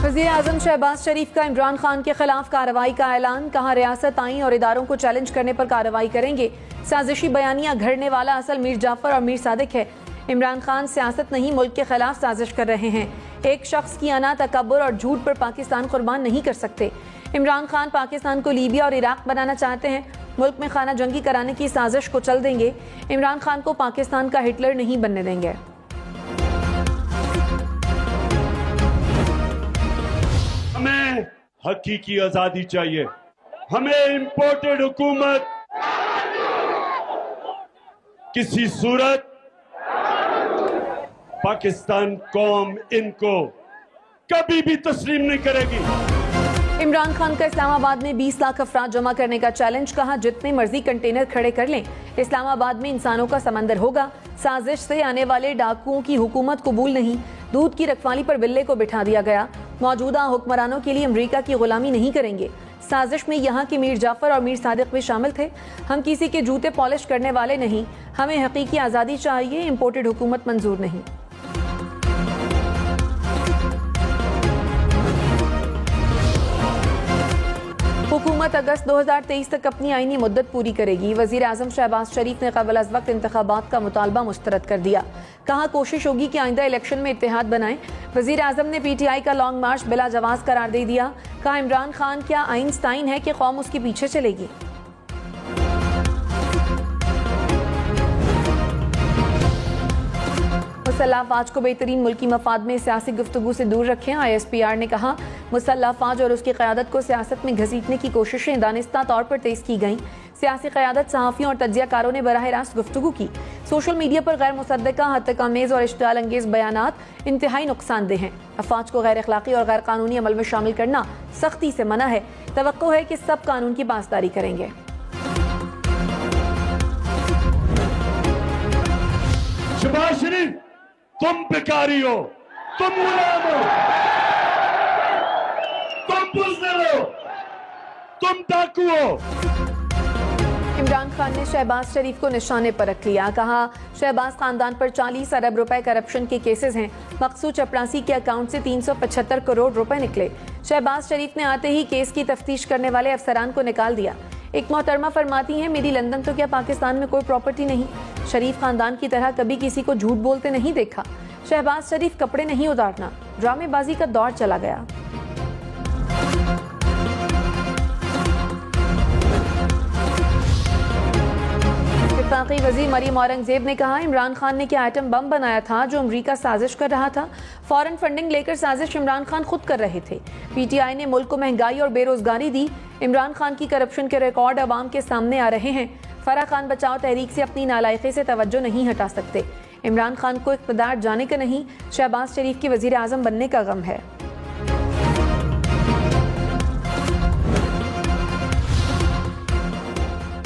वज़ीर-ए-आज़म शहबाज शरीफ का इमरान खान के खिलाफ कार्रवाई का ऐलान। कहा रियासत आईन और इदारों को चैलेंज करने पर कार्रवाई करेंगे। साजिशी बयानियां घड़ने वाला असल मीर जाफर और मीर सादिक है। इमरान खान सियासत नहीं मुल्क के खिलाफ साजिश कर रहे हैं। एक शख्स की अना, तकब्बुर और झूठ पर पाकिस्तान कुर्बान नहीं कर सकते। इमरान खान पाकिस्तान को लीबिया और इराक बनाना चाहते हैं। मुल्क में खाना जंगी कराने की साजिश को चल देंगे। इमरान खान को पाकिस्तान का हिटलर नहीं बनने देंगे। हमें हकीकी आजादी चाहिए। हमें इंपोर्टेड हुकूमत किसी सूरत पाकिस्तान कौम इनको कभी भी तस्लीम नहीं करेगी। इमरान खान का इस्लामाबाद में 20 लाख अफराद जमा करने का चैलेंज। कहा जितने मर्जी कंटेनर खड़े कर लें, इस्लामाबाद में इंसानों का समंदर होगा। साजिश से आने वाले डाकुओं की हुकूमत कबूल नहीं। दूध की रखवाली पर बिल्ले को बिठा दिया गया। मौजूदा हुक्मरानों के लिए अमरीका की गुलामी नहीं करेंगे। साजिश में यहाँ के मीर जाफर और मीर सादिक भी शामिल थे। हम किसी के जूते पॉलिश करने वाले नहीं। हमें हकीकी आज़ादी चाहिए, इंपोर्टेड हुकूमत मंजूर नहीं। हुकूमत अगस्त 2023 तक अपनी आईनी मुद्दत पूरी करेगी। वज़ीर-ए-आज़म शहबाज शरीफ ने क़ब्ल अज़ वक्त इंतख़ाबात का मुतालबा मुस्तरद कर दिया। कहा कोशिश होगी कि आइंदा इलेक्शन में इत्तेहाद बनाएं। वज़ीर-ए-आज़म ने PTI का लॉन्ग मार्च बिला जवाज़ करार दे दिया। कहा इमरान खान क्या आइंस्टाइन है कि कौम उसके पीछे चलेगी। मुसल्लह फ़ौज को बेहतरीन मुल्की मफाद में सियासी गुफ्तगू से दूर रखें। ISPR ने कहा मुसल्लह फ़ौज और उसकी क़यादत को सियासत में घसीटने की कोशिशें दानिस्ता तौर पर तेज़ की गईं। सियासी क़यादत, सहाफ़ियों और तज्ज़ियाकारों ने बराह रास्त गुफ्तगू की। सोशल मीडिया पर गैर मुसद्दक़ा, हत्तक-आमेज़ और इश्तिआल अंगेज़ बयानात इंतहाई नुकसानदेह हैं। अफ़वाज को गैर अखलाक़ी और गैर कानूनी अमल में शामिल करना सख्ती से मना है। तवक्को है कि सब कानून की पासदारी करेंगे। शहबाज शरीफ, तुम भिखारी हो, तुम गुलाम हो, तुम बुज़दिल हो, तुम डाकू हो। इमरान खान ने शहबाज शरीफ को निशाने पर रख लिया। कहा शहबाज खानदान पर 40 अरब रुपए करप्शन के केसेस हैं। मकसूद चपरासी के अकाउंट से 375 करोड़ रुपए निकले। शहबाज शरीफ ने आते ही केस की तफ्तीश करने वाले अफसरान को निकाल दिया। एक मोहतरमा फरमाती हैं मेरी लंदन तो क्या पाकिस्तान में कोई प्रॉपर्टी नहीं। शरीफ खानदान की तरह कभी किसी को झूठ बोलते नहीं देखा। शहबाज शरीफ कपड़े नहीं उतारना। ड्रामेबाजी का दौर चला गया। वफाकी वज़ीर मरीम औरंगजेब ने कहा इमरान खान ने क्या आइटम बम बनाया था जो अमरीका साजिश कर रहा था। फॉरेन फंडिंग लेकर साजिश इमरान खान खुद कर रहे थे। PTI ने मुल्क को महंगाई और बेरोजगारी दी। इमरान खान की करप्शन के रिकॉर्ड अवाम के सामने आ रहे हैं। फराह खान बचाओ तहरीक से अपनी नालायकी से तवज्जो नहीं हटा सकते। इमरान खान को इक़्तिदार जाने का नहीं, शहबाज शरीफ के वज़ीर आज़म बनने का गम है।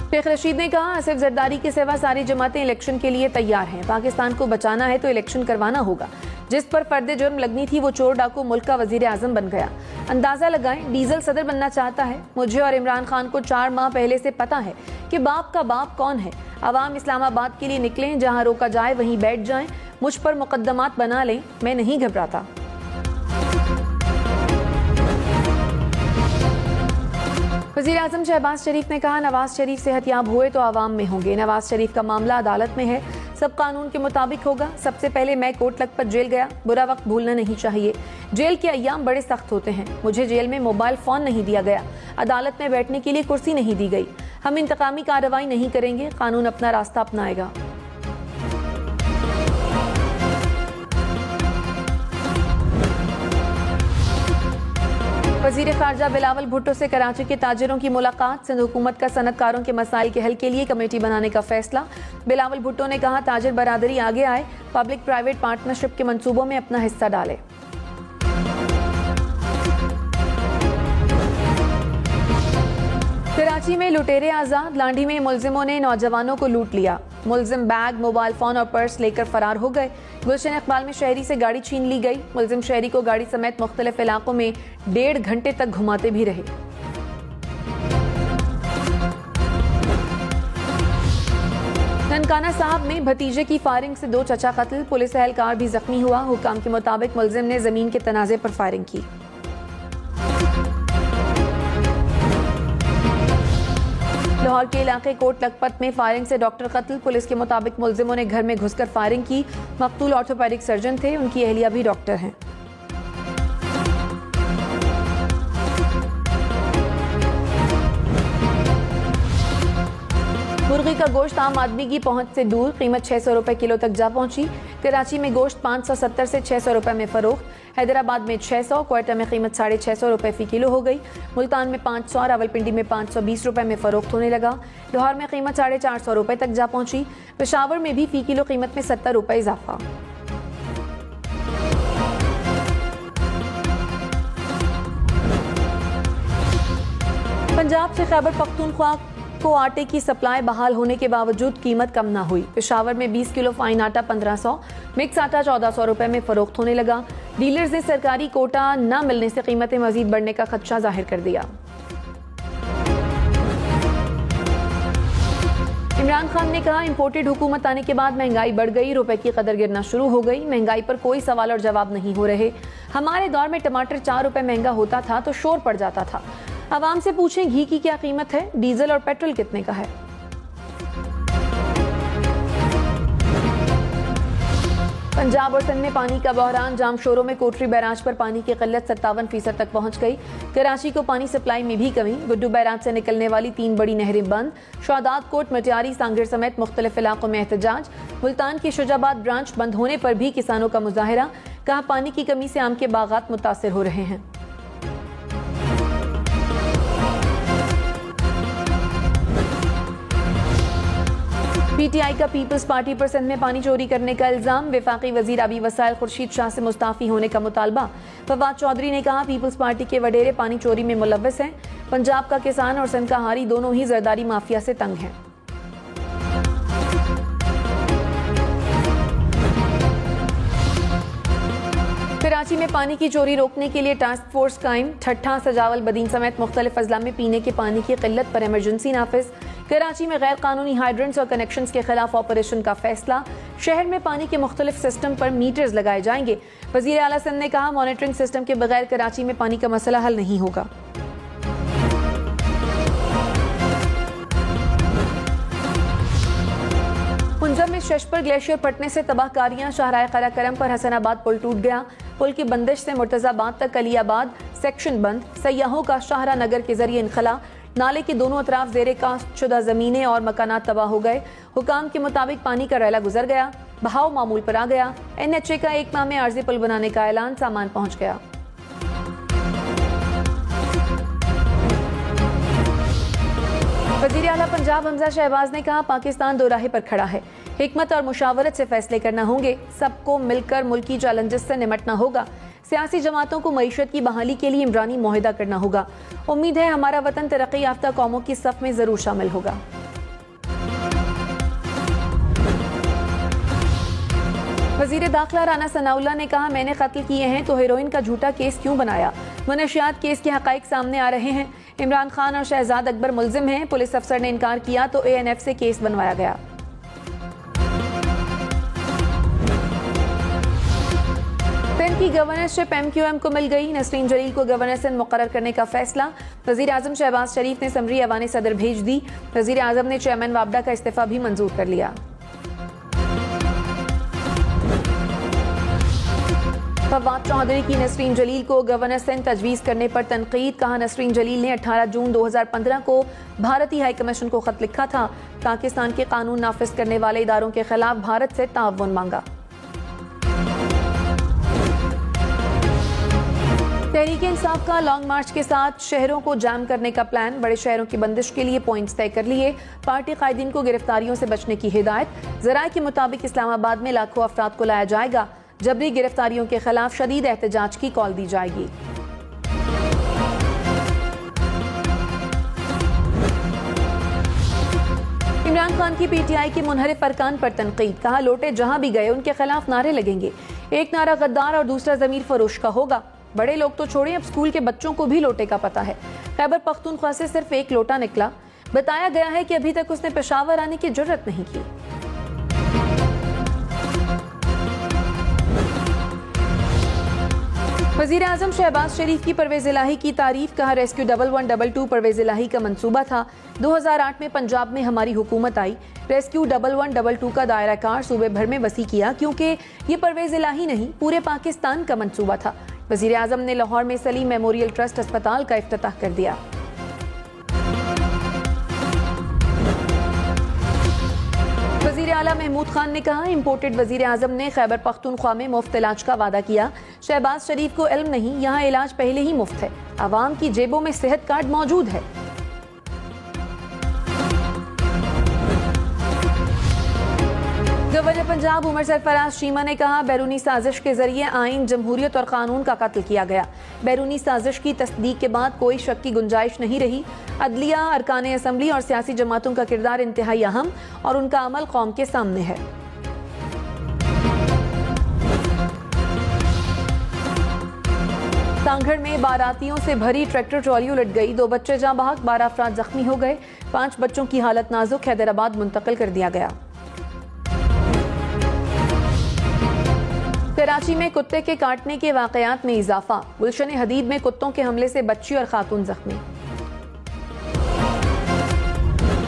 शेख रशीद ने कहा आसिफ जरदारी के सिवा सारी जमातें इलेक्शन के लिए तैयार हैं। पाकिस्तान को बचाना है तो इलेक्शन करवाना होगा। जिस पर फर्द जुर्म लगनी थी वो चोर डाकू मुल्क का वजीर आजम बन गया। अंदाजा लगाएं डीजल सदर बनना चाहता है। मुझे और इमरान खान को 4 माह पहले से पता है कि बाप का बाप कौन है। अवाम इस्लामाबाद के लिए निकलें, जहां रोका जाए वहीं बैठ जाएं। मुझ पर मुकद्दमात बना लें, मैं नहीं घबराता। वज़ीर आज़म शहबाज शरीफ ने कहा नवाज शरीफ सेहतयाब हुए तो आवाम में होंगे। नवाज शरीफ का मामला अदालत में है, सब कानून के मुताबिक होगा। सबसे पहले मैं कोट लखपत जेल गया, बुरा वक्त भूलना नहीं चाहिए। जेल के अय्याम बड़े सख्त होते हैं। मुझे जेल में मोबाइल फ़ोन नहीं दिया गया, अदालत में बैठने के लिए कुर्सी नहीं दी गई। हम इंतकामी कार्रवाई नहीं करेंगे, कानून अपना रास्ता अपनाएगा। वज़ीर ख़ारजा बिलावल भुट्टो से कराची के ताजिरों की मुलाकात। सिंध हुकूमत का सनतकारों के मसाइल के हल के लिए कमेटी बनाने का फैसला। बिलावल भुट्टो ने कहा ताजिर बरादरी आगे आए, पब्लिक प्राइवेट पार्टनरशिप के मंसूबों में अपना हिस्सा डाले। कराची में लुटेरे आज़ाद। लांडी में मुलजिमों ने नौजवानों को लूट लिया। मुलजिम बैग, मोबाइल फ़ोन और पर्स लेकर फरार हो गए। गुलशन इकबाल में शहरी से गाड़ी छीन ली गई। मुलजिम शहरी को गाड़ी समेत मुख्तलिफ इलाकों में 1.5 घंटे तक घुमाते भी रहे। ननकाना साहब में भतीजे की फायरिंग से 2 चचा कत्ल, पुलिस एहलकार भी जख्मी हुआ। हुकाम के मुताबिक मुलजिम ने जमीन के तनाजे पर फायरिंग की। लाहौर के इलाके कोट लखपत में फायरिंग से डॉक्टर कत्ल। पुलिस के मुताबिक मुलजिमों ने घर में घुसकर फायरिंग की। मकतूल ऑर्थोपेडिक सर्जन थे, उनकी अहलिया भी डॉक्टर हैं। मुर्गी का गोश्त आम आदमी की पहुंच से दूर, कीमत 600 रुपए किलो तक जा पहुंची। कराची में गोश्त 570 से 600 रुपए में फरोख्त, हैदराबाद में 600, क्वेटा में कीमत 650 रुपए फी किलो हो गई। मुल्तान में 500, रावलपिंडी में 520 रुपए में फरोख्त होने लगा। लाहौर में कीमत 450 रुपए तक जा पहुंची। पेशावर में भी फी किलो कीमत में 70 रुपए इजाफा। पंजाब से खैबर पख्तूनख्वा को आटे की सप्लाई बहाल होने के बावजूद कीमत कम ना हुई। पेशावर में 20 किलो फाइन आटा 1500, मिक्स आटा 1400 रुपए में फरोख्त होने लगा। डीलर्स ने सरकारी कोटा न मिलने से कीमतें मजीद बढ़ने का खदशा जाहिर कर दिया। इमरान खान ने कहा, इंपोर्टेड हुकूमत आने के बाद महंगाई बढ़ गई, रुपए की कदर गिरना शुरू हो गई। महंगाई पर कोई सवाल और जवाब नहीं हो रहे। हमारे दौर में टमाटर 4 रुपए महंगा होता था तो शोर पड़ जाता था। आवाम से पूछें घी की क्या कीमत है, डीजल और पेट्रोल कितने का है। पंजाब और सिंध में पानी का बहरान, जामशोरों में कोटरी बैराज पर पानी की किल्लत 57% तक पहुंच गई। कराची को पानी सप्लाई में भी कमी, गुड्डू बैराज से निकलने वाली 3 बड़ी नहरें बंद। शादात कोट, मटियारी, सांगीर समेत मुख्तलिफ इलाकों में एहतजाज। मुल्तान की शुजाबाद ब्रांच बंद होने पर भी किसानों का मुजाहरा, कहा पानी की कमी से आम के बागात मुतासिर हो रहे हैं। पीटीआई का पीपल्स पार्टी पर सिंध में पानी चोरी करने का इल्जाम। वफाकी वजीर आबी वसाइल खुर्शीद शाह से मुस्ताफी होने का मुतालबा। फवाद चौधरी ने कहा, पीपल्स पार्टी के वडेरे पानी चोरी में मुलव्वस हैं। पंजाब का किसान और सिंध का हारी दोनों ही जरदारी माफिया से तंग हैं। कराची में पानी की चोरी रोकने के लिए टास्क फोर्स कायम। ठट्ठा, सजावल, बदीन समेत मुख्तलिफ अजला में पीने के पानी की किल्लत पर इमरजेंसी नाफिज। कराची में गैर कानूनी हाइड्रेंट्स और कनेक्शंस के खिलाफ ऑपरेशन का फैसला। शहर में पानी के मुख्तलिफ सिस्टम पर मीटर्स लगाए जाएंगे। वजीर आला सिंध ने कहा, मॉनिटरिंग सिस्टम के बगैर कराची में पानी का मसला हल नहीं होगा। पुंजब में शशपर ग्लेशियर फटने से तबाहकारियां। शाहराह कराकरम पर हसनाबाद पुल टूट गया। पुल की बंदिश से मुर्तजाबाद तक अलियाबाद सेक्शन बंद। सयाहों का शाहरा नगर के जरिए इनखला। नाले के दोनों अतराफ जेरे कास्ट शुदा जमीनें और मकानात तबाह हो गए। हुकाम के मुताबिक पानी का रैला गुजर गया, बहाव मामूल पर आ गया। NHA का 1 माह में आर्जी पुल बनाने का ऐलान, सामान पहुंच गया। वज़ीर आला पंजाब हमजा शहबाज ने कहा, पाकिस्तान दो राह पर खड़ा है। हिकमत और मुशावरत से फैसले करना होंगे। सबको मिलकर मुल्की चैलेंजेस से निपटना होगा। सियासी जमातों को मईशत की बहाली के लिए इमरानी मुआहिदा करना होगा। उम्मीद है हमारा वतन तरक्की याफ्ता कौमों की सफ में जरूर शामिल होगा। वजीर दाखिला राना सनाउल्लाह ने कहा, मैंने कत्ल किए हैं तो हेरोइन का झूठा केस क्यों बनाया। मनशियात केस के हकाइक सामने आ रहे हैं। इमरान खान और शहजाद अकबर मुलजिम हैं। पुलिस अफसर ने इनकार किया तो ANF से केस बनवाया गया। सिंध की गवर्नरशिप MQM को मिल गई। नसरीन जलील को गवर्नर सिंध मुकर्रर करने का फैसला। वजीर आजम शहबाज शरीफ ने समरी ऐवान सदर भेज दी। वजीर आजम ने चेयरमैन वापडा का इस्तीफा भी मंजूर कर लिया। फवाद चौधरी की नसरीन जलील को गवर्नर सिंध तजवीज़ करने पर तनकीद। कहा, नसरीन जलील ने 18 जून 2015 को भारतीय हाई कमीशन को खत लिखा था। पाकिस्तान के कानून नाफिज करने वाले इदारों के खिलाफ भारत से ताउन मांगा। तहरीक इंसाफ का लॉन्ग मार्च के साथ शहरों को जाम करने का प्लान। बड़े शहरों की बंदिश के लिए पॉइंट्स तय कर लिए। पार्टी कायदीन को गिरफ्तारियों से बचने की हिदायत। जराये के मुताबिक इस्लामाबाद में लाखों अफराद को लाया जाएगा। जबरी गिरफ्तारियों के खिलाफ शदीद एहतजाज की कॉल दी जाएगी। इमरान खान की PTI के मुनहरिफ अरकान पर तनकीद। कहा, लोटे जहां भी गए उनके खिलाफ नारे लगेंगे। एक नारा गद्दार और दूसरा जमीर फरोश का होगा। बड़े लोग तो छोड़ें, अब स्कूल के बच्चों को भी लोटे का पता है। खैबर पख्तूनख्वा से सिर्फ एक लोटा निकला। बताया गया है कि अभी तक उसने पेशावर आने की जुर्रत नहीं की। वज़ीर आज़म शहबाज शरीफ की परवेज़ इलाही की तारीफ, कहा रेस्क्यू 1122 परवेज़ इलाही का मंसूबा था। 2008 में पंजाब में हमारी हुकूमत आई, रेस्क्यू 1122 का दायरा कार सूबे भर में वसी किया, क्योंकि ये परवेज़ इलाही नहीं पूरे पाकिस्तान का मंसूबा था। वज़ीर आज़म ने लाहौर में सलीम मेमोरियल ट्रस्ट अस्पताल का इफ्तिताह कर दिया। वज़ीर आला महमूद खान ने कहा, इम्पोर्टेड वज़ीर आज़म ने खैबर पख्तूनख्वा में मुफ्त इलाज का वादा किया। शहबाज शरीफ को इल्म नहीं, यहाँ इलाज पहले ही मुफ्त है, आवाम की जेबों में सेहत कार्ड मौजूद है। गवर्नर पंजाब उमर सरफराज चीमा ने कहा, बैरूनी साजिश के जरिए आइन, जमहूरियत और कानून का कत्ल किया गया। बैरूनी साजिश की तस्दीक के बाद कोई शक की गुंजाइश नहीं रही। अदलिया, अरकान असम्बली और सियासी जमातों का किरदार इंतहाई अहम और उनका अमल कौम के सामने है। तांगड़ में बारातियों से भरी ट्रैक्टर ट्रॉली उलट गई, 2 बच्चे जाँ बहक, 12 अफराद जख्मी हो गए, 5 बच्चों की हालत नाजुक, हैदराबाद मुंतकिल कर दिया गया। कराची में कुत्ते के काटने के वाकयात में इजाफा, गुलशन हदीद में कुत्तों के हमले से बच्ची और खातून जख्मी।